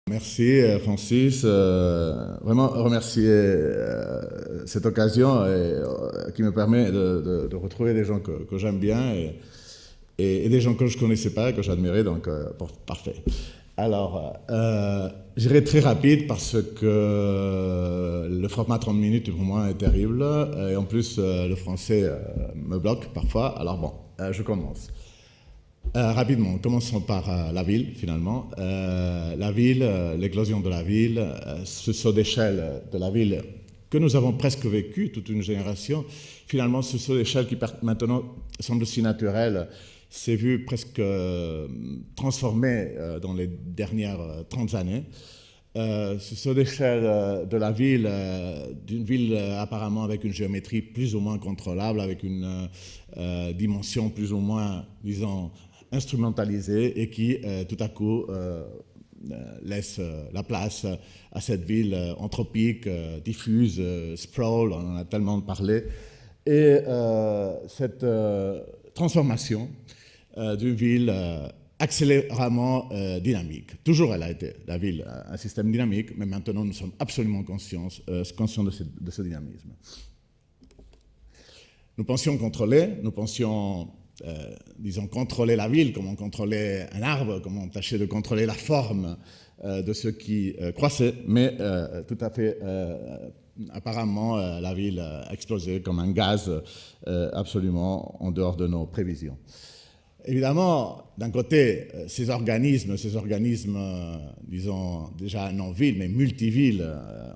Merci Francis, vraiment remercier cette occasion qui me permet de retrouver des gens que j'aime bien et des gens que je ne connaissais pas et que j'admirais, donc parfait. Alors, j'irai très rapide parce que le format 30 minutes pour moi est terrible et en plus le français me bloque parfois, alors bon, je commence. Rapidement, commençons par la ville, finalement. La ville, l'éclosion de la ville, ce saut d'échelle de la ville que nous avons presque vécu, toute une génération, finalement, ce saut d'échelle qui maintenant semble si naturel, s'est vu presque transformé dans les dernières 30 années. Ce saut d'échelle de la ville, d'une ville apparemment avec une géométrie plus ou moins contrôlable, avec une dimension plus ou moins, disons, instrumentalisée et qui, tout à coup, laisse la place à cette ville anthropique, diffuse, sprawl, on en a tellement parlé, et cette transformation d'une ville accélérément dynamique. Toujours elle a été, la ville, un système dynamique, mais maintenant nous sommes absolument conscients de ce dynamisme. Nous pensions contrôler, nous pensions disons, contrôler la ville, comme on contrôlait un arbre, comme on tâchait de contrôler la forme de ce qui croissait, mais tout à fait, apparemment, la ville a explosé comme un gaz absolument en dehors de nos prévisions. Évidemment, d'un côté, ces organismes, disons, déjà non villes, mais multivilles,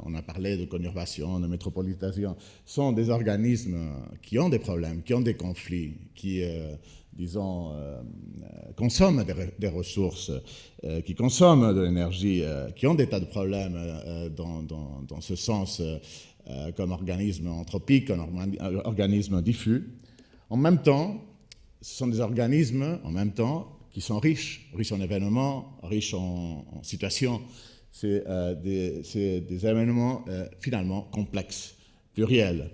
on a parlé de conurbation, de métropolisation, sont des organismes qui ont des problèmes, qui ont des conflits, qui, disons, consomment des ressources, qui consomment de l'énergie, qui ont des tas de problèmes dans ce sens comme organisme anthropique, comme organisme diffus. En même temps, ce sont des organismes, en même temps, qui sont riches en événements, riches en situations. C'est des événements finalement complexes, pluriels.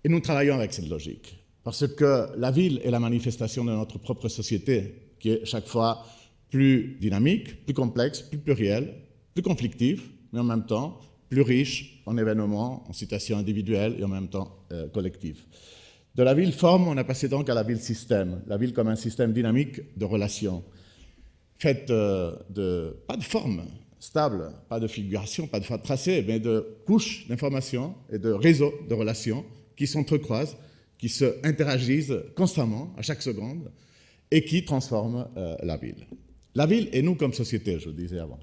Et nous travaillons avec cette logique. Parce que la ville est la manifestation de notre propre société, qui est chaque fois plus dynamique, plus complexe, plus plurielle, plus conflictive, mais en même temps plus riche en événements, en situations individuelles et en même temps collectives. De la ville-forme, on a passé donc à la ville-système. La ville comme un système dynamique de relations, faite pas de forme stable, pas de figuration, pas de tracé, mais de couches d'informations et de réseaux de relations qui s'entrecroisent, qui se interagissent constamment, à chaque seconde, et qui transforment la ville. La ville et nous comme société, je le disais avant.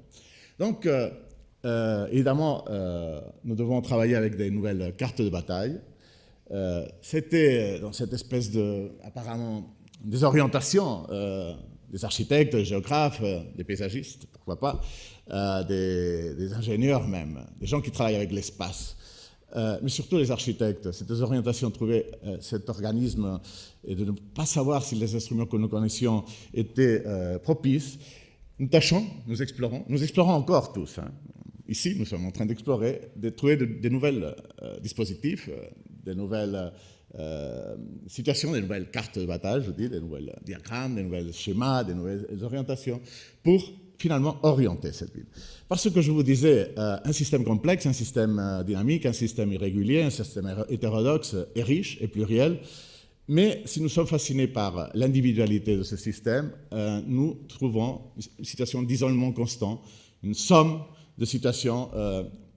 Donc, évidemment, nous devons travailler avec des nouvelles cartes de bataille. C'était dans cette espèce de, apparemment, des orientations des architectes, des géographes, des paysagistes, pourquoi pas, des ingénieurs même, des gens qui travaillent avec l'espace, mais surtout les architectes. Ces orientations trouvaient cet organisme et de ne pas savoir si les instruments que nous connaissions étaient propices. Nous tâchons, nous explorons encore tous. Hein. Ici, nous sommes en train d'explorer, de trouver des nouvelles dispositifs, des nouvelles situations, des nouvelles cartes de bataille, je dis, des nouveaux diagrammes, des nouveaux schémas, des nouvelles orientations, pour finalement orienter cette ville. Parce que je vous disais, un système complexe, un système dynamique, un système irrégulier, un système hétérodoxe est riche et pluriel, mais si nous sommes fascinés par l'individualité de ce système, nous trouvons une situation d'isolement constant, une somme de situations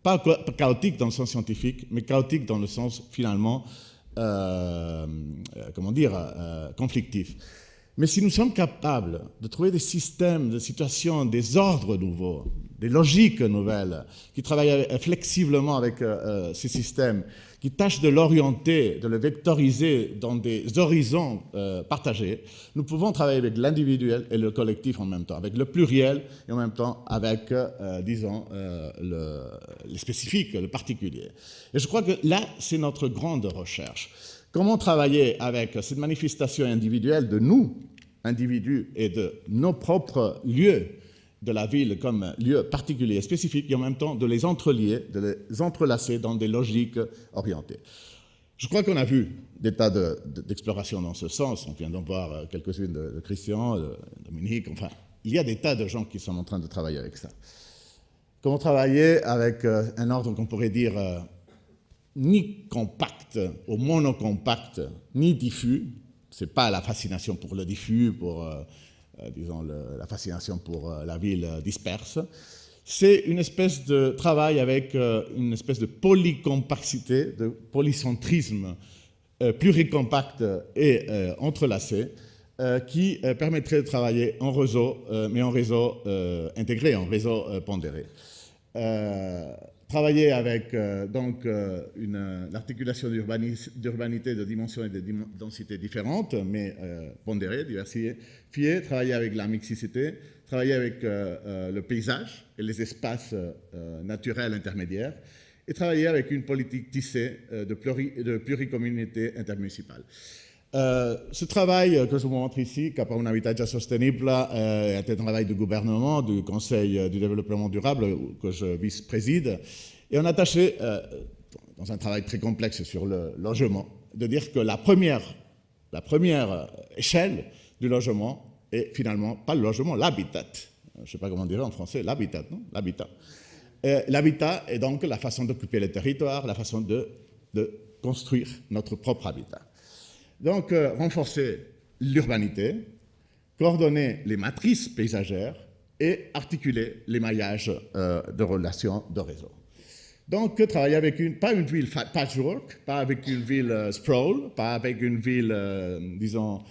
pas chaotiques dans le sens scientifique, mais chaotiques dans le sens finalement, comment dire, conflictif. Mais si nous sommes capables de trouver des systèmes, de situations, des ordres nouveaux, des logiques nouvelles, qui travaillent flexiblement avec ces systèmes, qui tâchent de l'orienter, de le vectoriser dans des horizons partagés, nous pouvons travailler avec l'individuel et le collectif en même temps, avec le pluriel et en même temps avec, disons, les spécifiques, le particulier. Et je crois que là, c'est notre grande recherche. Comment travailler avec cette manifestation individuelle de nous, individus, et de nos propres lieux de la ville comme lieu particulier et spécifique, et en même temps de les entrelier, de les entrelacer dans des logiques orientées. Je crois qu'on a vu des tas d'explorations dans ce sens. On vient d'en voir quelques-unes de Christian, de Dominique, enfin, il y a des tas de gens qui sont en train de travailler avec ça. Comment travailler avec un ordre qu'on pourrait dire ni compact ou monocompact, ni diffus. Ce n'est pas la fascination pour le diffus, pour, disons, la fascination pour la ville disperse. C'est une espèce de travail avec une espèce de polycompacité, de polycentrisme pluricompact et entrelacé, qui permettrait de travailler en réseau, mais en réseau intégré, en réseau pondéré. Travailler avec l'articulation d'urbanité de dimensions et de densités différentes, mais pondérées, diversifiées, travailler avec la mixicité, travailler avec le paysage et les espaces naturels intermédiaires, et travailler avec une politique tissée de pluricommunauté intermunicipale. Ce travail que je vous montre ici, Cap a un habitat sostenible, est un travail du gouvernement, du Conseil du développement durable que je vice-préside, et on a tâché, dans un travail très complexe sur le logement, de dire que la première échelle du logement est finalement pas le logement, l'habitat. Je ne sais pas comment dire en français, l'habitat, non? L'habitat. L'habitat est donc la façon d'occuper le territoire, la façon de construire notre propre habitat. Donc, renforcer l'urbanité, coordonner les matrices paysagères et articuler les maillages de relations de réseau. Donc, travailler avec pas une ville patchwork, pas avec une ville sprawl, pas avec une ville, disons,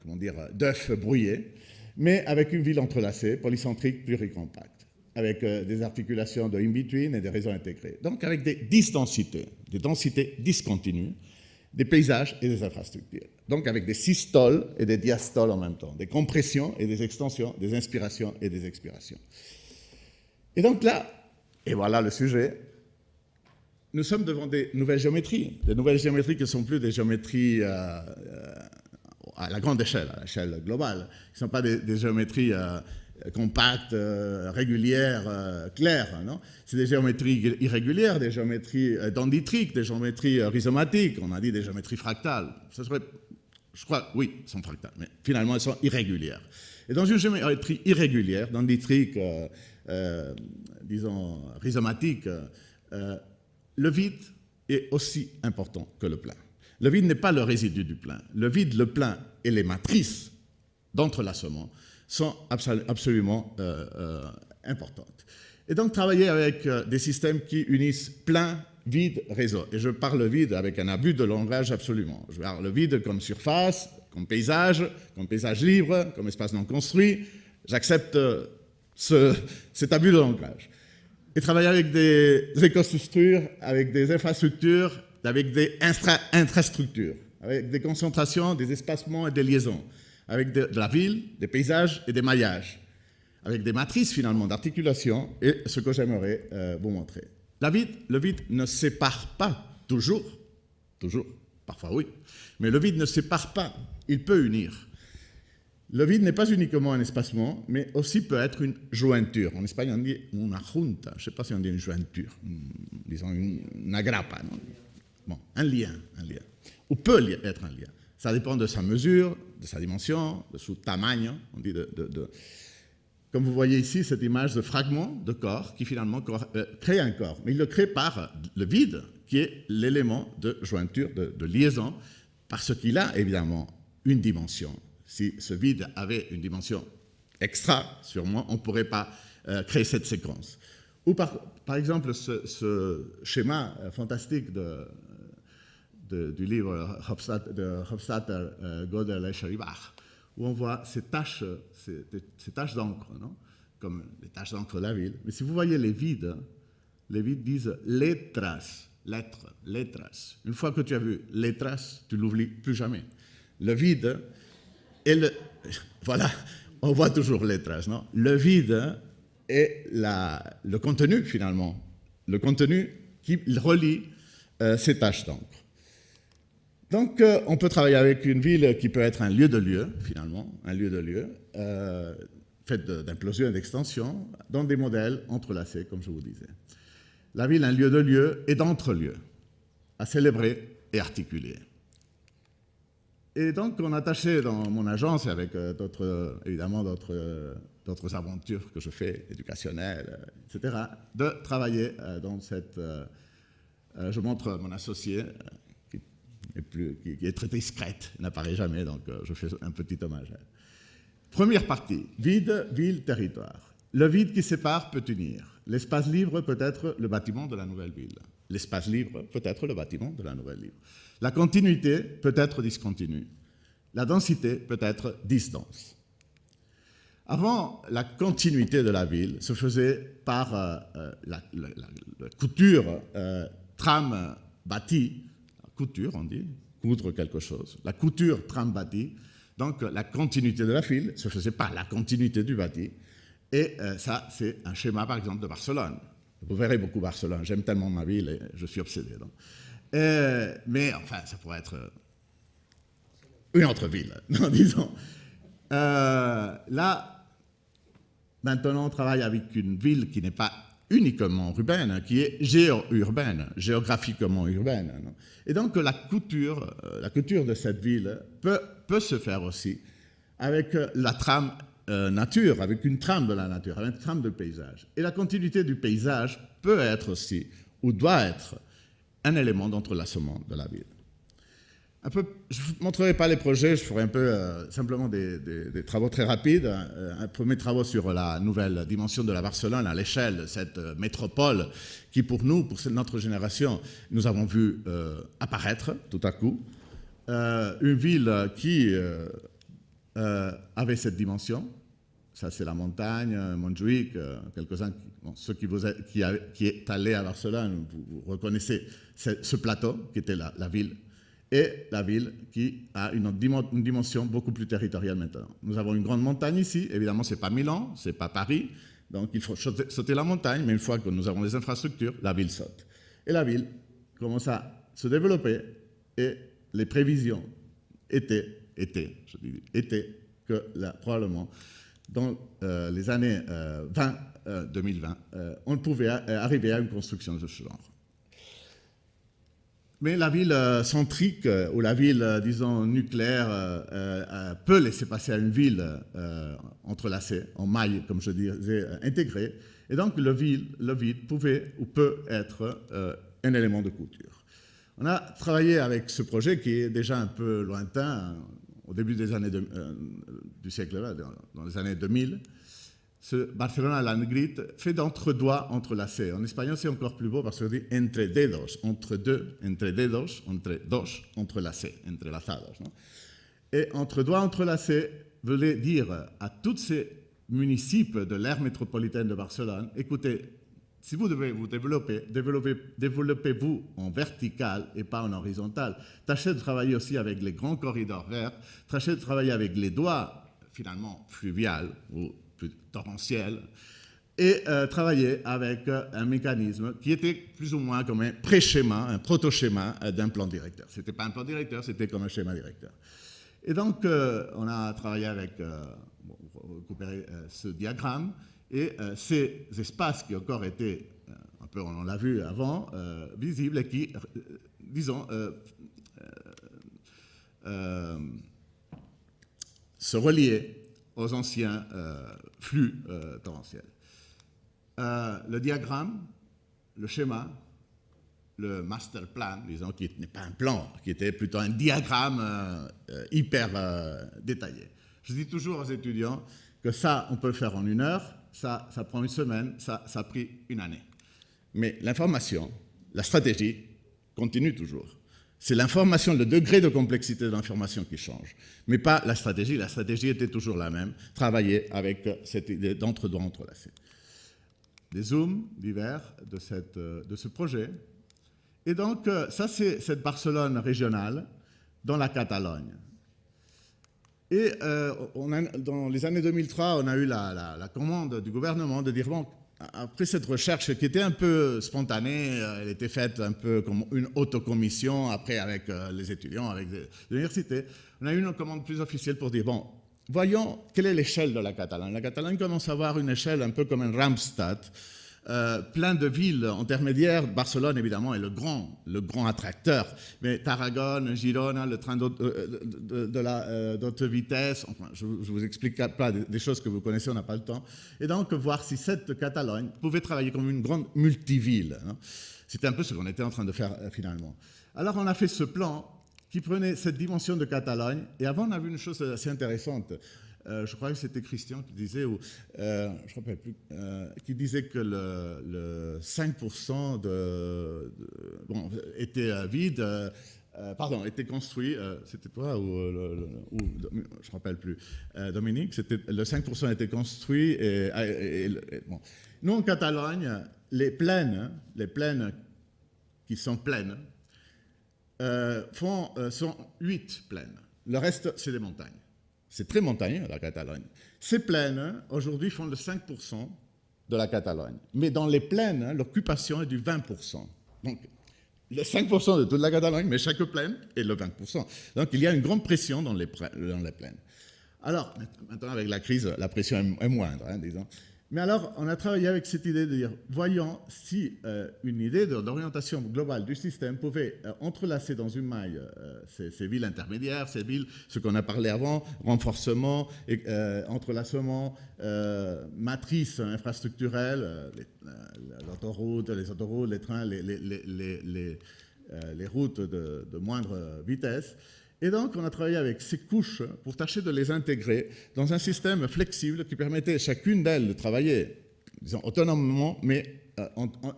comment dire, d'œufs brouillés, mais avec une ville entrelacée, polycentrique, pluricompacte, avec des articulations de in-between et des réseaux intégrés. Donc, avec des disdensités, des densités discontinues, des paysages et des infrastructures. Donc, avec des systoles et des diastoles en même temps, des compressions et des extensions, des inspirations et des expirations. Et donc là, et voilà le sujet, nous sommes devant des nouvelles géométries qui ne sont plus des géométries à la grande échelle, à l'échelle globale, qui ne sont pas des géométries compactes, régulières, claires. C'est des géométries irrégulières, des géométries dendritriques, des géométries rhizomatiques, on a dit des géométries fractales. Ça serait, je crois, oui, elles sont fractales, mais finalement elles sont irrégulières. Et dans une géométrie irrégulière, dendritrique, disons rhizomatique, le vide est aussi important que le plein. Le vide n'est pas le résidu du plein. Le vide, le plein et les matrices d'entrelacement sont absolument importantes. Et donc, travailler avec des systèmes qui unissent plein, vide, réseau. Et je parle vide avec un abus de langage absolument. Je parle le vide comme surface, comme paysage libre, comme espace non construit. J'accepte cet abus de langage. Et travailler avec des écostructures, avec des infrastructures, avec des infrastructures, avec des concentrations, des espacements et des liaisons, avec de la ville, des paysages et des maillages, avec des matrices finalement d'articulation et ce que j'aimerais vous montrer. Le vide ne sépare pas toujours, parfois oui, mais le vide ne sépare pas, il peut unir. Le vide n'est pas uniquement un espacement, mais aussi peut être une jointure. En Espagne, on dit una junta, je ne sais pas si on dit une jointure, disons une agrapa, non? Bon, un lien, ou peut être un lien. Ça dépend de sa mesure, de sa dimension, de son tamaño, on dit Comme vous voyez ici, cette image de fragment de corps qui finalement crée un corps. Mais il le crée par le vide, qui est l'élément de jointure, de liaison, parce qu'il a évidemment une dimension. Si ce vide avait une dimension extra, sûrement, on ne pourrait pas créer cette séquence. Ou par exemple, ce schéma fantastique du livre de Hofstadter, Gödel et Schellenbach, où on voit ces taches d'encre, comme les taches d'encre de la ville. Mais si vous voyez les vides disent letras, lettres, letras. Une fois que tu as vu letras, tu ne l'oublies plus jamais. Le vide, voilà, on voit toujours letras, non? Le vide est le contenu, finalement, le contenu qui relie ces taches d'encre. Donc, on peut travailler avec une ville qui peut être un lieu de lieu, finalement, un lieu de lieu, fait d'implosion et d'extension, dans des modèles entrelacés, comme je vous disais. La ville, un lieu de lieu et d'entre-lieux, à célébrer et articuler. Et donc, on a tâché dans mon agence, et avec évidemment d'autres aventures que je fais, éducationnelles, etc., de travailler dans cette... je montre mon associé, qui est très discrète, n'apparaît jamais, donc je fais un petit hommage. Première partie, vide, ville, territoire. Le vide qui sépare peut unir. L'espace libre peut être le bâtiment de la nouvelle ville. L'espace libre peut être le bâtiment de la nouvelle ville. La continuité peut être discontinue. La densité peut être distance. Avant, la continuité de la ville se faisait par la couture tram-bâti. Couture, on dit, coudre quelque chose. La couture tram-bâti. Donc, la continuité de la ville se faisait par la continuité du bâti. Et ça, c'est un schéma, par exemple, de Barcelone. Vous verrez beaucoup Barcelone. J'aime tellement ma ville et je suis obsédé. Mais enfin, ça pourrait être une autre ville, disons. Là, maintenant, on travaille avec une ville qui n'est pas uniquement urbaine, qui est géo-urbaine, géographiquement urbaine. Et donc, la couture de cette ville peut se faire aussi avec la trame nature, avec une trame de la nature, avec une trame de paysage. Et la continuité du paysage peut être aussi, ou doit être, un élément d'entrelacement de la ville. Je ne vous montrerai pas les projets, je ferai un peu simplement des travaux très rapides. Un premier travaux sur la nouvelle dimension de la Barcelone à l'échelle de cette métropole qui, pour nous, pour notre génération, nous avons vu apparaître tout à coup. Une ville qui avait cette dimension. Ça, c'est la montagne, Montjuïc, quelques-uns, ceux qui est allé à Barcelone, vous reconnaissez ce plateau qui était la ville, et la ville qui a une dimension beaucoup plus territoriale maintenant. Nous avons une grande montagne ici, évidemment, ce n'est pas Milan, ce n'est pas Paris, donc il faut sauter la montagne, mais une fois que nous avons les infrastructures, la ville saute. Et la ville commence à se développer, et les prévisions étaient que probablement, dans les années 2020, on pouvait arriver à une construction de ce genre. Mais la ville centrique, ou la ville, disons, nucléaire, peut laisser passer à une ville entrelacée, en maille, comme je disais, intégrée. Et donc, le vide pouvait ou peut être un élément de couture. On a travaillé avec ce projet qui est déjà un peu lointain, au début des années du siècle-là, dans les années 2000. Ce Barcelona Landgrid fait d'entre-doigts entrelacés. En espagnol, c'est encore plus beau parce qu'on dit entre dedos, entre deux, entre dedos, entre dos, entrelacés, entrelazados. Non? Et entre-doigts entrelacés voulait dire à tous ces municipes de l'aire métropolitaine de Barcelone, écoutez, si vous devez vous développer, développez-vous en vertical et pas en horizontal. Tâchez de travailler aussi avec les grands corridors verts, tâchez de travailler avec les doigts, finalement, fluviales ou plus torrentiel, et travailler avec un mécanisme qui était plus ou moins comme un pré-schéma, un proto-schéma d'un plan directeur. Ce n'était pas un plan directeur, c'était comme un schéma directeur. Et donc, on a travaillé avec, récupérer ce diagramme, et ces espaces qui encore étaient, un peu, on l'a vu avant, visibles, et qui, disons, se reliaient aux anciens flux torrentiels. Le diagramme, le schéma, le master plan, disons, qui n'est pas un plan, qui était plutôt un diagramme hyper détaillé. Je dis toujours aux étudiants que ça, on peut le faire en 1 heure, ça prend 1 semaine, ça a pris 1 année. Mais l'information, la stratégie, continue toujours. C'est l'information, le degré de complexité de l'information qui change, mais pas la stratégie. La stratégie était toujours la même, travailler avec cette idée d'entre-doigts entrelacés. Des zooms divers de ce projet. Et donc, ça, c'est cette Barcelone régionale dans la Catalogne. Et dans les années 2003, on a eu la commande du gouvernement de dire, bon, après cette recherche qui était un peu spontanée, elle était faite un peu comme une autocommission, après avec les étudiants, avec les universités, on a eu une commande plus officielle pour dire, bon, voyons quelle est l'échelle de la Catalogne. La Catalogne commence à avoir une échelle un peu comme un Randstad, plein de villes intermédiaires. Barcelone, évidemment, est le grand attracteur. Mais Tarragone, Girona, le train d'haute vitesse, enfin, je vous explique pas des choses que vous connaissez, on n'a pas le temps. Et donc, voir si cette Catalogne pouvait travailler comme une grande multiville. Hein. C'était un peu ce qu'on était en train de faire finalement. Alors, on a fait ce plan qui prenait cette dimension de Catalogne. Et avant, on a vu une chose assez intéressante. Je crois que c'était Christian qui disait, je ne me rappelle plus, qui disait que le 5% était vide, était construit, c'était toi ou je ne me rappelle plus, Dominique, le 5% était construit. Bon. Nous, en Catalogne, les plaines qui sont pleines sont 8 plaines. Le reste, c'est des montagnes. C'est très montagneux, la Catalogne. Ces plaines, aujourd'hui, font le 5% de la Catalogne. Mais dans les plaines, l'occupation est du 20%. Donc, le 5% de toute la Catalogne, mais chaque plaine est le 20%. Donc, il y a une grande pression dans les plaines. Alors, maintenant, avec la crise, la pression est moindre, hein, disons. Mais alors, on a travaillé avec cette idée de dire, voyons si une idée d'orientation globale du système pouvait entrelacer dans une maille ces villes intermédiaires, ces villes, ce qu'on a parlé avant, renforcement, entrelacement, matrice infrastructurelle, l'autoroute, les autoroutes, les trains, les routes de moindre vitesse. Et donc, on a travaillé avec ces couches pour tâcher de les intégrer dans un système flexible qui permettait chacune d'elles de travailler, disons, autonomement, mais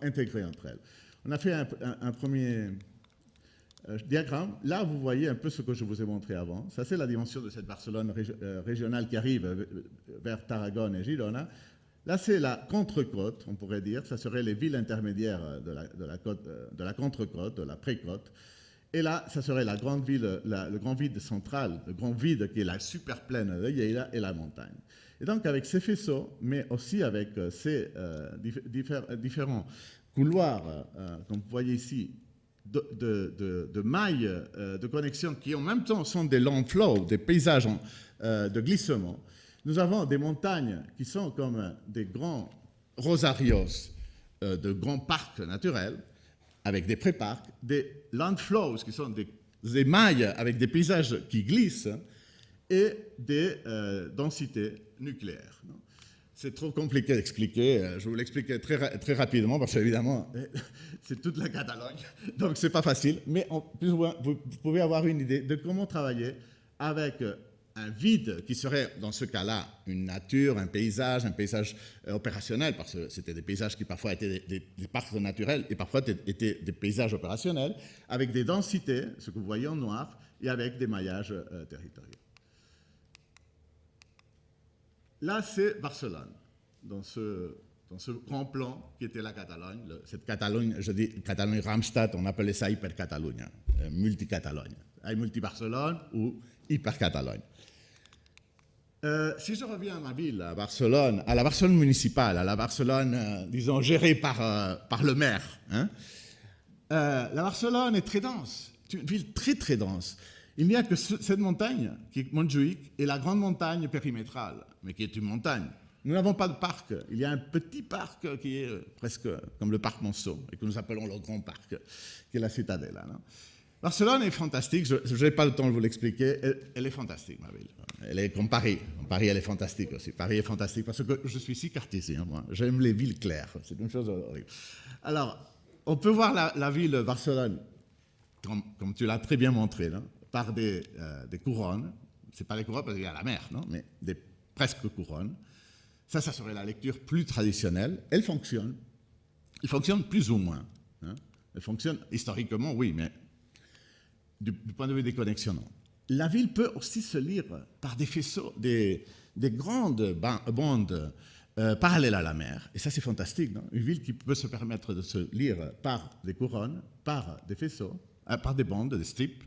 intégrées entre elles. On a fait un premier diagramme. Là, vous voyez un peu ce que je vous ai montré avant. Ça, c'est la dimension de cette Barcelone régionale qui arrive vers Tarragone et Girona. Là, c'est la contre-côte, on pourrait dire. Ça serait les villes intermédiaires de la contre-côte, de la pré-côte. Et là, ça serait la grande ville, le grand vide central, le grand vide qui est la super plaine de Lleida et la montagne. Et donc, avec ces faisceaux, mais aussi avec ces différents couloirs, comme vous voyez ici, de mailles de connexion qui, en même temps, sont des long flows, des paysages de glissement, nous avons des montagnes qui sont comme des grands rosarios de grands parcs naturels, avec des pré-parcs, des land flows, qui sont des mailles avec des paysages qui glissent, et des densités nucléaires. C'est trop compliqué d'expliquer, je vais vous l'expliquer très rapidement, parce qu'évidemment, c'est toute la Catalogne, donc c'est pas facile, mais plus ou moins, vous pouvez avoir une idée de comment travailler avec un vide qui serait, dans ce cas-là, une nature, un paysage opérationnel, parce que c'était des paysages qui parfois étaient des parcs naturels et parfois étaient des paysages opérationnels, avec des densités, ce que vous voyez en noir, et avec des maillages territoriaux. Là, c'est Barcelone, dans ce grand plan qui était la Catalogne. Cette Catalogne, je dis Catalogne Ramstad, on appelait ça Hyper-Catalogne, multi-Catalogne, multi-Barcelone ou Hyper-Catalogne. Si je reviens à ma ville, à Barcelone, à la Barcelone municipale, à la Barcelone, disons, gérée par le maire, hein, la Barcelone est très dense, c'est une ville très très dense. Il n'y a que cette montagne, qui est Montjuïc, et la grande montagne périmétrale, mais qui est une montagne. Nous n'avons pas de parc. Il y a un petit parc qui est presque comme le parc Monceau, et que nous appelons le grand parc, qui est la Citadella. Non? Barcelone est fantastique, je n'ai pas le temps de vous l'expliquer, elle est fantastique, ma ville. Elle est comme Paris. Paris, elle est fantastique aussi. Paris est fantastique parce que je suis si cartésien, moi. J'aime les villes claires, c'est une chose horrible. Alors, on peut voir la ville de Barcelone, comme tu l'as très bien montré, non? Par des couronnes. Ce n'est pas des couronnes parce qu'il y a la mer, non? Mais des presque couronnes. Ça serait la lecture plus traditionnelle. Elle fonctionne plus ou moins. Hein? Elle fonctionne historiquement, oui, mais du point de vue des connexions, non. La ville peut aussi se lire par des faisceaux, des grandes bandes parallèles à la mer. Et ça, c'est fantastique, non? Une ville qui peut se permettre de se lire par des couronnes, par des faisceaux, par des bandes, des strips,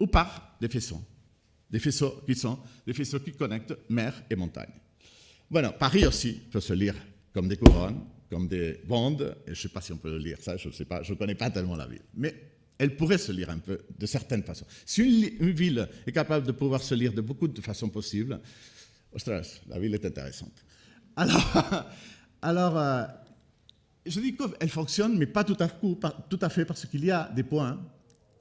ou par des faisceaux. Des faisceaux qui connectent mer et montagne. Voilà, Paris aussi peut se lire comme des couronnes, comme des bandes. Et je ne sais pas si on peut le lire, ça, je ne sais pas, je ne connais pas tellement la ville. Mais elle pourrait se lire un peu de certaines façons. Si une ville est capable de pouvoir se lire de beaucoup de façons possibles, ostras, la ville est intéressante. Alors je dis qu'elle fonctionne, mais pas tout à fait, parce qu'il y a des points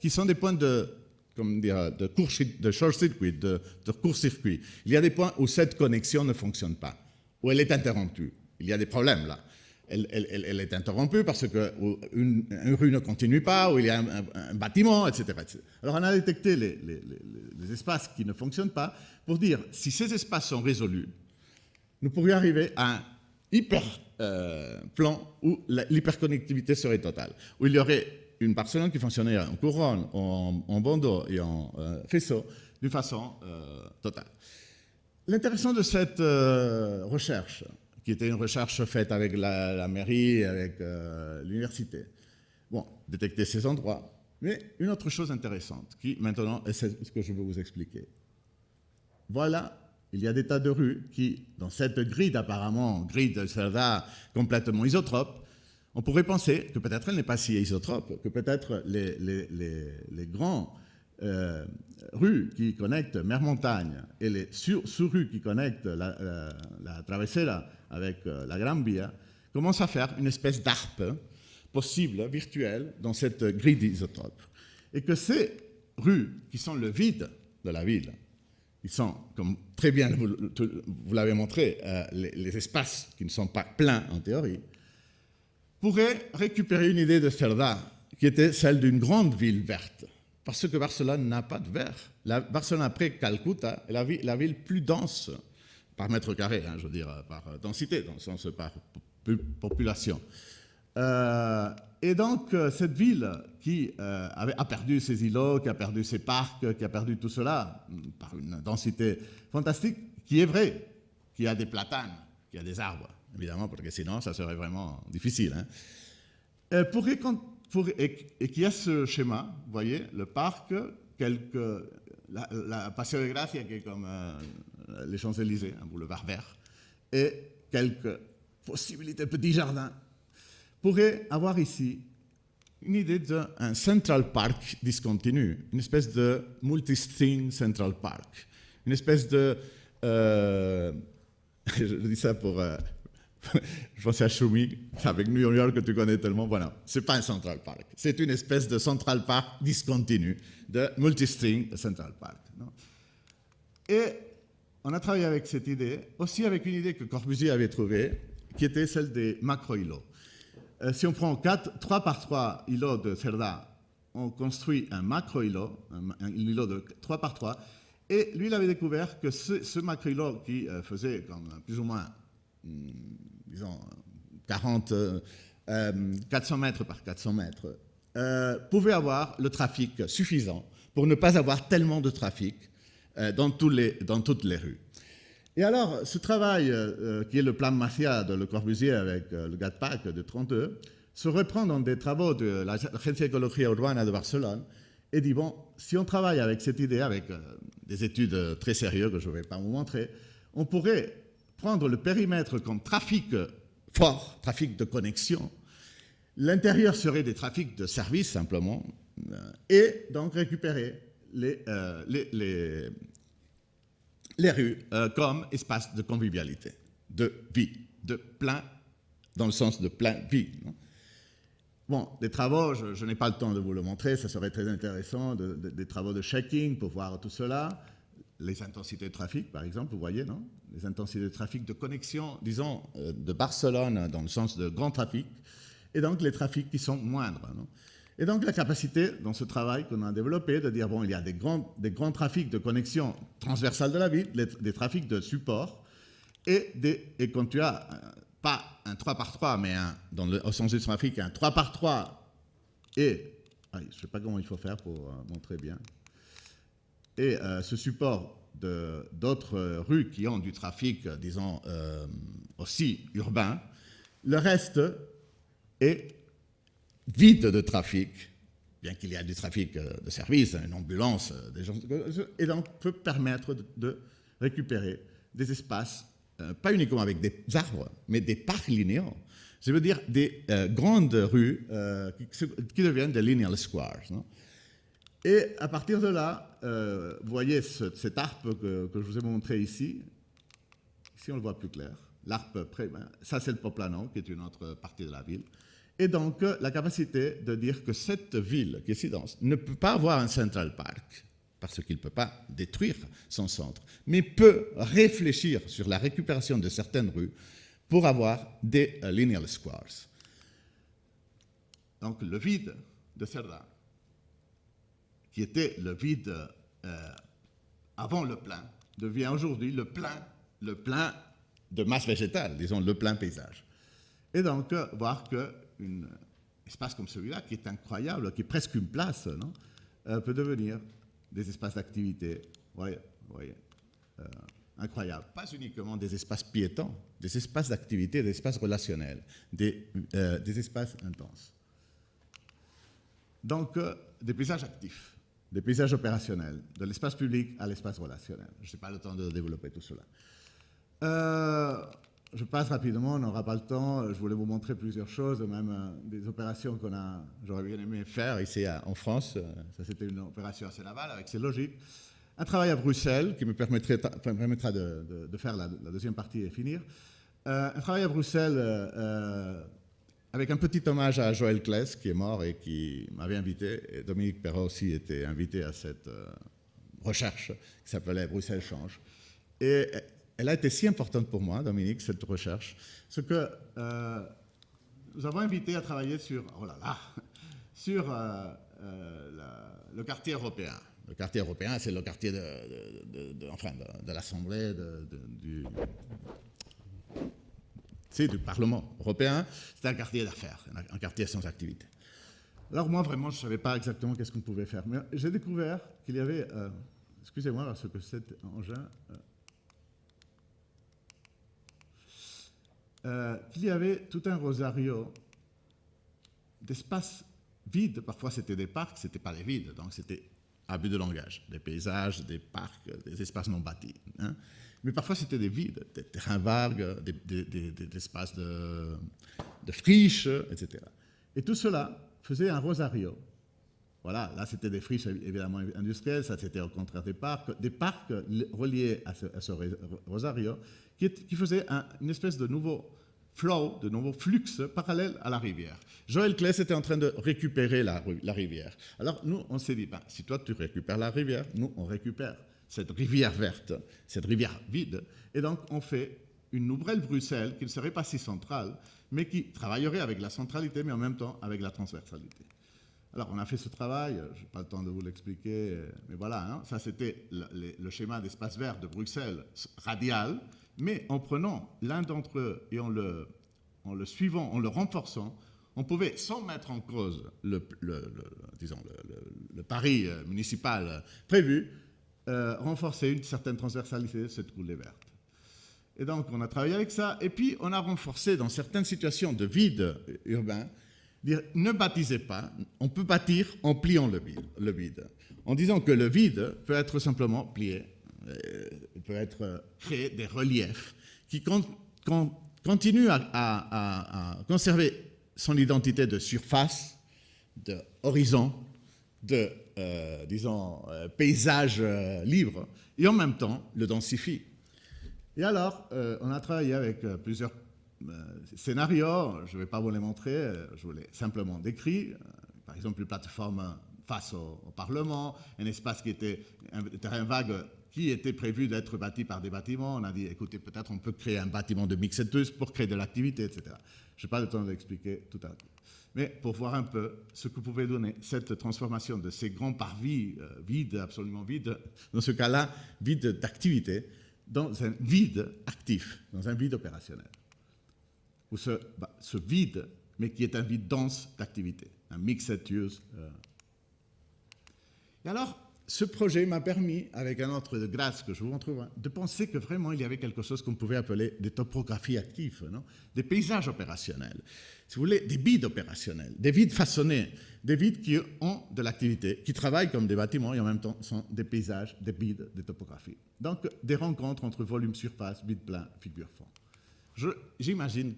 qui sont des points de, comment dire, de short-circuit, de court-circuit. Il y a des points où cette connexion ne fonctionne pas, où elle est interrompue. Il y a des problèmes là. Elle est interrompue parce qu'une rue ne continue pas, où il y a un bâtiment, etc., etc. Alors on a détecté les espaces qui ne fonctionnent pas pour dire, si ces espaces sont résolus, nous pourrions arriver à un plan où l'hyperconnectivité serait totale, où il y aurait une Barcelone qui fonctionnerait en couronne, en bandeau et en faisceau d'une façon totale. L'intéressant de cette recherche, qui était une recherche faite avec la mairie, avec l'université, bon, détecter ces endroits, mais une autre chose intéressante, qui maintenant, c'est ce que je veux vous expliquer. Voilà. Il y a des tas de rues qui, dans cette grille apparemment, grille de Cerdà complètement isotrope, on pourrait penser que peut-être elle n'est pas si isotrope, que peut-être les grands rues qui connectent Mer-Montagne et les sous-rues qui connectent la Travesera avec la Gran Via commencent à faire une espèce d'arpe possible, virtuelle, dans cette grille isotrope. Et que ces rues, qui sont le vide de la ville, ils sont, comme très bien vous l'avez montré, les espaces qui ne sont pas pleins en théorie, pourraient récupérer une idée de Cerdà qui était celle d'une grande ville verte. Parce que Barcelone n'a pas de vert. Barcelone, après Calcutta, est la ville plus dense, par mètre carré, hein, je veux dire, par densité, dans le sens par population. Et donc, cette ville qui a perdu ses îlots, qui a perdu ses parcs, qui a perdu tout cela, par une densité fantastique, qui est vrai, qui a des platanes, qui a des arbres, évidemment, parce que sinon, ça serait vraiment difficile. Hein. Et qui a ce schéma, vous voyez, le parc, la Paseo de Gracia, qui est comme les Champs-Élysées, un boulevard vert, et quelques possibilités de petits jardins, pourrait avoir ici une idée d'un Central Park discontinu, une espèce de multi-string Central Park, une espèce de... je dis ça pour... je pensais à Schumi, avec New York que tu connais tellement. Voilà, c'est pas un Central Park, c'est une espèce de Central Park discontinu, de multi-string Central Park. Non? Et on a travaillé avec cette idée, aussi avec une idée que Corbusier avait trouvée, qui était celle des macro-îlots. Si on prend 3 par 3 îlots de Cerdà, on construit un macro-îlot, un îlot de 3 par 3, et lui, il avait découvert que ce macro-îlot qui faisait comme plus ou moins, disons, 400 mètres par 400 mètres, pouvait avoir le trafic suffisant pour ne pas avoir tellement de trafic dans toutes les rues. Et alors, ce travail, qui est le plan Macià de Le Corbusier avec le GATPAC de 1932, se reprend dans des travaux de l'Agencia Ecologia Urbana de Barcelone et dit, bon, si on travaille avec cette idée, avec des études très sérieuses que je ne vais pas vous montrer, on pourrait prendre le périmètre comme trafic fort, trafic de connexion. L'intérieur serait des trafics de services, simplement, et donc récupérer les rues comme espace de convivialité, de vie, de plein, dans le sens de plein vie. Non? Bon, des travaux, je n'ai pas le temps de vous le montrer, ça serait très intéressant, des travaux de checking pour voir tout cela, les intensités de trafic, par exemple, vous voyez, non? Les intensités de trafic de connexion, disons, de Barcelone, dans le sens de grand trafic, et donc les trafics qui sont moindres. Non? Et donc la capacité, dans ce travail qu'on a développé, de dire, bon, il y a des grands trafics de connexion transversale de la ville, des trafics de support, et quand tu as, pas un 3 par 3, mais au sens du trafic, un 3 par 3, et, je ne sais pas comment il faut faire pour montrer bien, et ce support d'autres rues qui ont du trafic, disons, aussi urbain, le reste est vide de trafic, bien qu'il y ait du trafic de service, une ambulance, des gens, et donc peut permettre de récupérer des espaces, pas uniquement avec des arbres, mais des parcs linéaires. Je veux dire des grandes rues qui deviennent des lineal squares. Non? Et à partir de là, vous voyez cette arpe que je vous ai montrée ici. Ici, on le voit plus clair. l'ARP, ça c'est le Poplano, qui est une autre partie de la ville. Et donc, la capacité de dire que cette ville, qui est si dense, ne peut pas avoir un Central Park, parce qu'il ne peut pas détruire son centre, mais peut réfléchir sur la récupération de certaines rues pour avoir des lineal squares. Donc, le vide de Cerdà, qui était le vide avant le plein, devient aujourd'hui le plein de masse végétale, disons le plein paysage. Et donc, voir qu'un espace comme celui-là, qui est incroyable, qui est presque une place, non, peut devenir des espaces d'activité, incroyables. Pas uniquement des espaces piétons, des espaces d'activité, des espaces relationnels, des espaces intenses. Donc, des paysages actifs, des paysages opérationnels, de l'espace public à l'espace relationnel. Je n'ai pas le temps de développer tout cela. Je passe rapidement, on n'aura pas le temps. Je voulais vous montrer plusieurs choses, même des opérations j'aurais bien aimé faire ici en France. Ça, c'était une opération assez navale avec ses logiques. Un travail à Bruxelles qui me permettra de faire la deuxième partie et finir. Un travail à Bruxelles avec un petit hommage à Joël Claes, qui est mort et qui m'avait invité. Et Dominique Perrault aussi était invité à cette recherche qui s'appelait Bruxelles change. Et elle a été si importante pour moi, Dominique, cette recherche, ce que nous avons invité à travailler sur, sur le quartier européen. Le quartier européen, c'est le quartier de l'Assemblée, du Parlement européen. C'est un quartier d'affaires, un quartier sans activité. Alors moi, vraiment, je ne savais pas exactement qu'est-ce qu'on pouvait faire. Mais j'ai découvert qu'il y avait, excusez-moi parce que cet engin... qu'il y avait tout un rosario d'espaces vides. Parfois, c'était des parcs, ce n'était pas des vides, donc c'était abus de langage, des paysages, des parcs, des espaces non bâtis. Hein. Mais parfois, c'était des vides, des terrains vagues, des espaces de friches, etc. Et tout cela faisait un rosario. Voilà, là, c'était des friches évidemment industrielles, ça, c'était au contraire des parcs reliés à ce rosario, qui faisait une espèce de nouveau flow, de nouveau flux parallèle à la rivière. Joël Claes était en train de récupérer la rivière. Alors, nous, on s'est dit, si toi, tu récupères la rivière, nous, on récupère cette rivière verte, cette rivière vide, et donc, on fait une nouvelle Bruxelles qui ne serait pas si centrale, mais qui travaillerait avec la centralité, mais en même temps avec la transversalité. Alors, on a fait ce travail, je n'ai pas le temps de vous l'expliquer, mais voilà, hein, ça c'était le schéma d'espace vert de Bruxelles radial, mais en prenant l'un d'entre eux et en le suivant, en le renforçant, on pouvait, sans mettre en cause le pari municipal prévu, renforcer une certaine transversalité de cette coulée verte. Et donc, on a travaillé avec ça, et puis on a renforcé dans certaines situations de vide urbain, dire, ne bâtissez pas, on peut bâtir en pliant le vide, en disant que le vide peut être simplement plié, peut être créé des reliefs qui continuent à conserver son identité de surface, d'horizon, de, paysage libre, et en même temps le densifie. Et alors, on a travaillé avec plusieurs scénarios, je ne vais pas vous les montrer, je vous les simplement décrit. Par exemple, une plateforme face au Parlement, un espace qui était un terrain vague qui était prévu d'être bâti par des bâtiments. On a dit, écoutez, peut-être on peut créer un bâtiment de mixeteuse pour créer de l'activité, etc. Je n'ai pas le temps d'expliquer tout à coup. Mais pour voir un peu ce que pouvait donner cette transformation de ces grands parvis vides, absolument vides, dans ce cas-là, vides d'activité, dans un vide actif, dans un vide opérationnel. Ou ce vide, mais qui est un vide dense d'activité, un mixed use. Et alors, ce projet m'a permis, avec un autre de Graz que je vous montre, de penser que vraiment il y avait quelque chose qu'on pouvait appeler des topographies actives, non? Des paysages opérationnels, si vous voulez, des vides opérationnels, des vides façonnés, des vides qui ont de l'activité, qui travaillent comme des bâtiments et en même temps sont des paysages, des vides, des topographies. Donc, des rencontres entre volume, surface, vide plein, figure fond. J'imagine,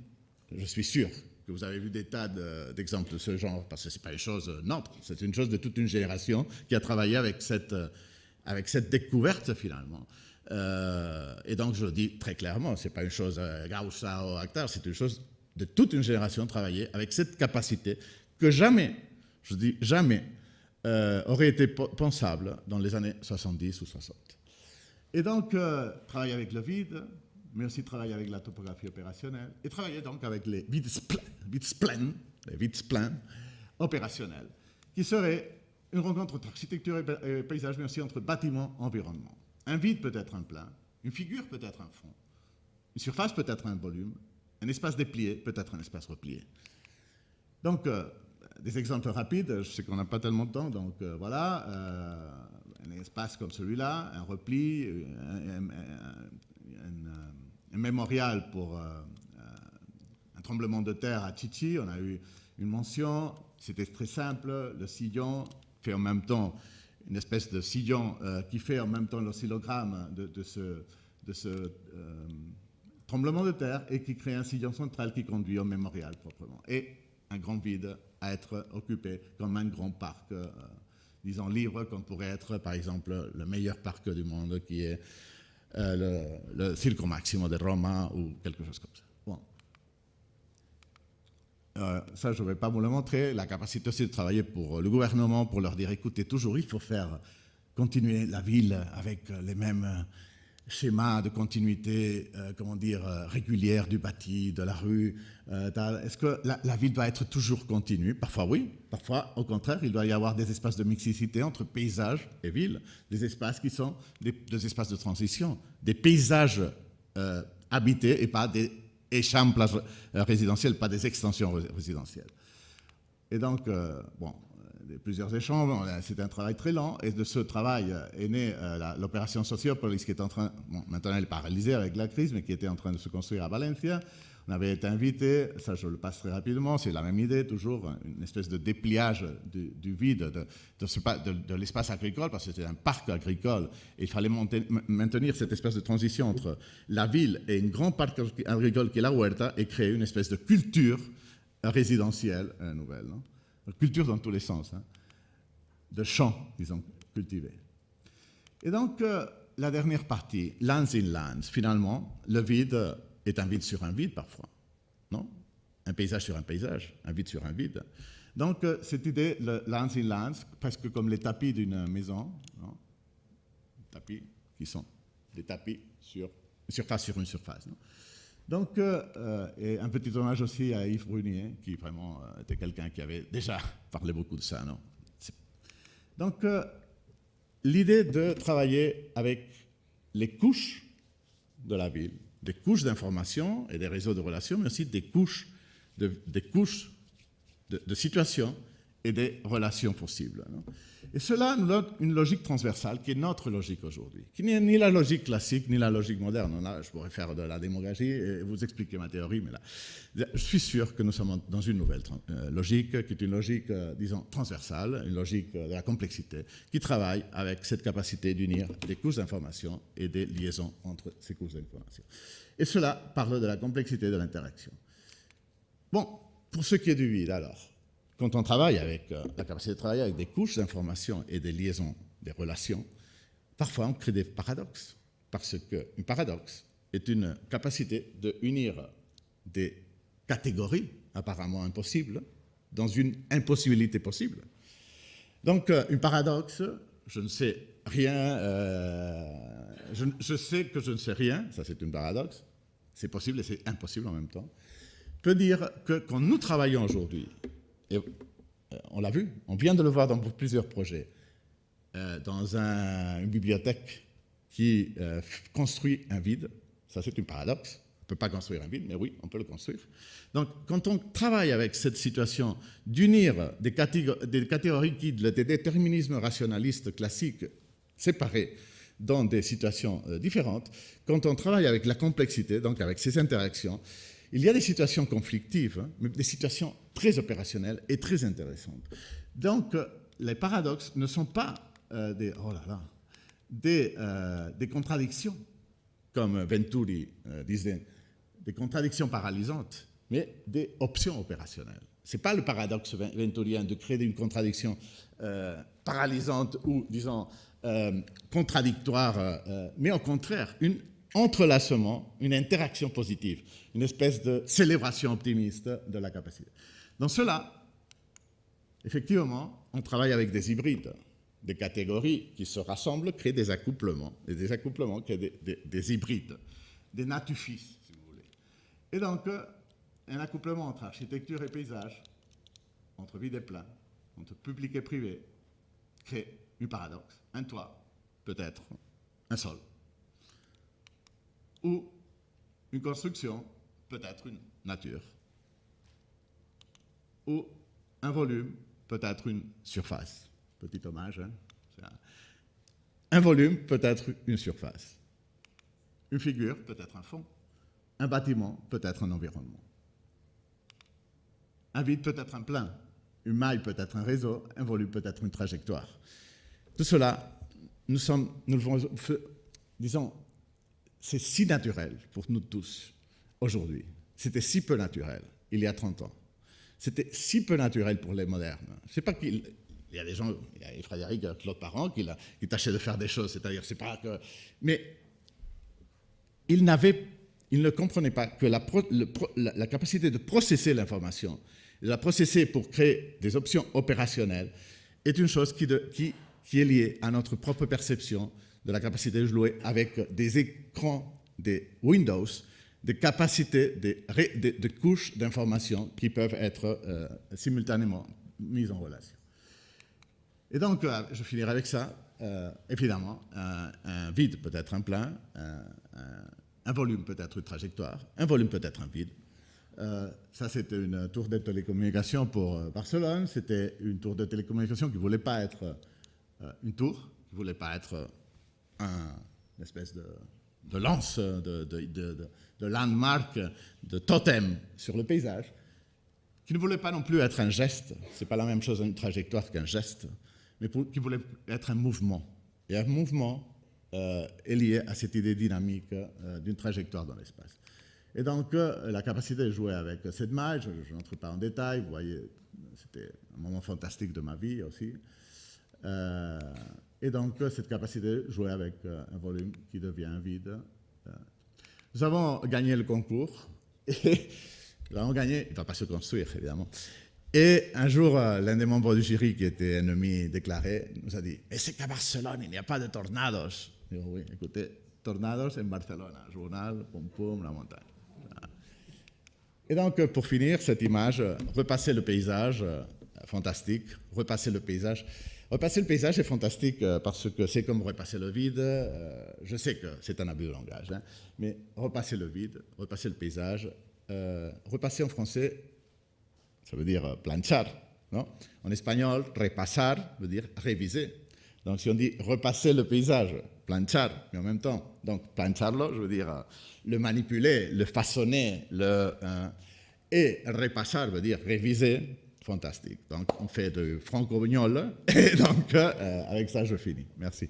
je suis sûr que vous avez vu des tas d'exemples de ce genre, parce que ce n'est pas une chose neutre, c'est une chose de toute une génération qui a travaillé avec cette découverte, finalement, Et donc, je le dis très clairement, ce n'est pas une chose Gaussa ou Akhtar, c'est une chose de toute une génération travailler avec cette capacité que jamais, je dis jamais, aurait été pensable dans les années 70 ou 60. Et donc, travailler avec le vide, mais aussi travailler avec la topographie opérationnelle, et travailler donc avec les vides-splans opérationnels, qui seraient une rencontre entre architecture et paysage, mais aussi entre bâtiment et environnement. Un vide peut être un plein, une figure peut être un fond, une surface peut être un volume, un espace déplié peut être un espace replié. Donc, des exemples rapides, je sais qu'on n'a pas tellement de temps, donc voilà, un espace comme celui-là, un repli, un mémorial pour un tremblement de terre à Chichi, on a eu une mention, c'était très simple, le sillon fait en même temps une espèce de sillon qui fait en même temps l'oscillogramme de ce tremblement de terre et qui crée un sillon central qui conduit au mémorial proprement. Et un grand vide à être occupé comme un grand parc, disons libre, comme pourrait être par exemple le meilleur parc du monde qui est le Circo Maximo de Roma ou quelque chose comme ça. Bon. Ça, je ne vais pas vous le montrer. La capacité aussi de travailler pour le gouvernement, pour leur dire, écoutez, toujours, il faut faire continuer la ville avec les mêmes schémas de continuité, comment dire, régulière du bâti, de la rue. Est-ce que la ville doit être toujours continue? Parfois, oui. Parfois, au contraire, il doit y avoir des espaces de mixicité entre paysage et ville, des espaces qui sont des espaces de transition, des paysages habités et pas des échampes résidentielles, pas des extensions résidentielles. Et donc, bon, plusieurs échanges, c'était un travail très lent, et de ce travail est née l'opération Sociopolis, qui est en train, bon, maintenant elle est paralysée avec la crise, mais qui était en train de se construire à Valencia. On avait été invité, ça je le passe très rapidement, c'est la même idée, toujours une espèce de dépliage du vide, de l'espace agricole, parce que c'était un parc agricole, et il fallait maintenir cette espèce de transition entre la ville et un grand parc agricole qui est la Huerta, et créer une espèce de culture résidentielle nouvelle, non? Culture dans tous les sens, hein, de champs, disons, cultivés. Et donc, la dernière partie, lands in lands, finalement, le vide est un vide sur un vide parfois, non? Un paysage sur un paysage, un vide sur un vide. Donc, cette idée, le lands in lands, presque comme les tapis d'une maison, non? Tapis qui sont des tapis sur une surface, non? Donc, et un petit hommage aussi à Yves Brunier, qui vraiment était quelqu'un qui avait déjà parlé beaucoup de ça, non? Donc, l'idée de travailler avec les couches de la ville, des couches d'information et des réseaux de relations, mais aussi des couches de situations et des relations possibles, non? Et cela nous donne une logique transversale qui est notre logique aujourd'hui, qui n'est ni la logique classique ni la logique moderne. Là, je pourrais faire de la démographie et vous expliquer ma théorie, mais là, je suis sûr que nous sommes dans une nouvelle logique, qui est une logique, disons, transversale, une logique de la complexité, qui travaille avec cette capacité d'unir des couches d'information et des liaisons entre ces couches d'information. Et cela parle de la complexité de l'interaction. Bon, pour ce qui est du vide, alors, quand on travaille avec la capacité de travailler avec des couches d'information et des liaisons, des relations, parfois on crée des paradoxes, parce qu'un paradoxe est une capacité de unir des catégories apparemment impossibles dans une impossibilité possible. Donc, un paradoxe, je ne sais rien, je sais que je ne sais rien, ça c'est un paradoxe, c'est possible et c'est impossible en même temps, peut dire que quand nous travaillons aujourd'hui, et on l'a vu, on vient de le voir dans plusieurs projets, dans une bibliothèque qui construit un vide, ça c'est un paradoxe, on ne peut pas construire un vide, mais oui, on peut le construire. Donc quand on travaille avec cette situation d'unir des catégories des déterminismes rationalistes classiques séparés dans des situations différentes, quand on travaille avec la complexité, donc avec ces interactions, il y a des situations conflictives, hein, mais des situations très opérationnelles et très intéressantes. Donc, les paradoxes ne sont pas des contradictions, comme Venturi disait, des contradictions paralysantes, mais des options opérationnelles. Ce n'est pas le paradoxe venturien de créer une contradiction paralysante ou, disons, contradictoire, mais au contraire, un entrelacement, une interaction positive, une espèce de célébration optimiste de la capacité. Dans cela, effectivement, on travaille avec des hybrides, des catégories qui se rassemblent, créent des accouplements, et des accouplements créent des hybrides, des natufis, si vous voulez. Et donc, un accouplement entre architecture et paysage, entre vide et plein, entre public et privé, crée un paradoxe, un toit, peut-être un sol, ou une construction, peut-être une nature, ou un volume, peut-être une surface. Petit hommage, hein? Un volume, peut-être une surface. Une figure, peut-être un fond. Un bâtiment, peut-être un environnement. Un vide peut être un plein. Une maille peut être un réseau. Un volume peut être une trajectoire. Tout cela, disons, c'est si naturel pour nous tous aujourd'hui. C'était si peu naturel il y a 30 ans. C'était si peu naturel pour les modernes. Je ne sais pas qu'il y a des gens, il y a Frédéric Claude Parent qui tâchait de faire des choses, c'est-à-dire, c'est pas que... Mais il ne comprenait pas que la capacité de processer l'information, de la processer pour créer des options opérationnelles, est une chose qui est liée à notre propre perception de la capacité de jouer avec des écrans, des Windows, des capacités, de couches d'informations qui peuvent être simultanément mises en relation. Et donc, je finirai avec ça. Évidemment, un vide peut être un plein, un volume peut être une trajectoire, un volume peut être un vide. Ça, c'était une tour de télécommunications pour Barcelone. C'était une tour de télécommunications qui ne voulait pas être une tour, qui ne voulait pas être une espèce de lance, de landmark, de totem sur le paysage, qui ne voulait pas non plus être un geste. Ce n'est pas la même chose une trajectoire qu'un geste, mais qui voulait être un mouvement. Et un mouvement est lié à cette idée dynamique d'une trajectoire dans l'espace. Et donc, la capacité de jouer avec cette maille, je n'entre pas en détail, vous voyez, c'était un moment fantastique de ma vie aussi. Et donc, cette capacité de jouer avec un volume qui devient un vide. Nous avons gagné le concours, et nous avons gagné, il ne va pas se construire, évidemment. Et un jour, l'un des membres du jury, qui était ennemi déclaré, nous a dit « Mais c'est qu'à Barcelone, il n'y a pas de tornados ». Je dis « Oui, écoutez, tornados en Barcelone, journal, pom pom, la montagne ». Et donc, pour finir, cette image, repasser le paysage, fantastique, repasser le paysage. Repasser le paysage est fantastique parce que c'est comme repasser le vide. Je sais que c'est un abus de langage, hein, mais repasser le vide, repasser le paysage, repasser en français, ça veut dire planchar, non? En espagnol, repasar veut dire réviser. Donc, si on dit repasser le paysage, planchar, mais en même temps, donc plancharlo, je veux dire le manipuler, le façonner, et repassar veut dire réviser, fantastique. Donc, on fait de franco-vignol, et donc, avec ça, je finis. Merci.